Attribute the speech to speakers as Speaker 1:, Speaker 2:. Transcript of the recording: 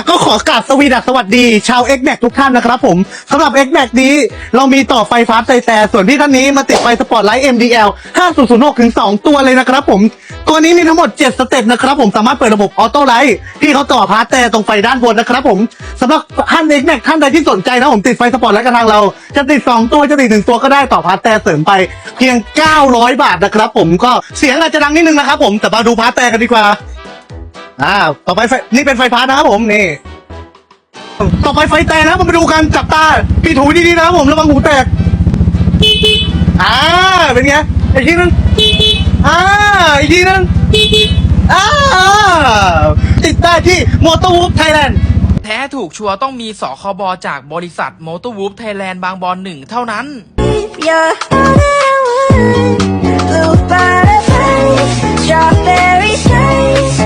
Speaker 1: ก็ขอกราบสวัสดีชาว X-Max ทุกท่านนะครับผมสำหรับ X-Max นี้เรามีต่อไฟฟ้าแต่ส่วนที่ท่านนี้มาติดไฟสปอร์ตไลท์ MDL 5006ถึง2ตัวเลยนะครับผมตัวนี้มีทั้งหมด7สเต็ปนะครับผมสามารถเปิดระบบออโต้ไลท์ที่เขาต่อพาร์ทแต่ตรงไฟด้านบนนะครับผมสำหรับท่าน X-Max ท่านใดที่สนใจนะผมติดไฟสปอร์ตไลท์กับทางเราจะติด2ตัวจะติด1ตัวก็ได้ต่อพาร์ทแต่เสริมไปเพียง900 บาทนะครับผมก็เสียงอาจจะดังนิดนึงนะครับผมแต่มาดูพาร์ทแต่กันดีกว่าต่อไปนี่เป็นไฟฟ้านะครับผมนี่ต่อไปไฟแตกนะมาดูกันจับตาปีถูดีๆนะครับผมระวังหูแตกเป็นไงอีกทีนึงอีกทีนึงติดได้ที่ Motor Wolf Thailand
Speaker 2: แท้ถูกชัวร์ต้องมีสคบจากบริษัท Motor Wolf Thailand บางบอน1เท่านั้น
Speaker 3: Strawberry face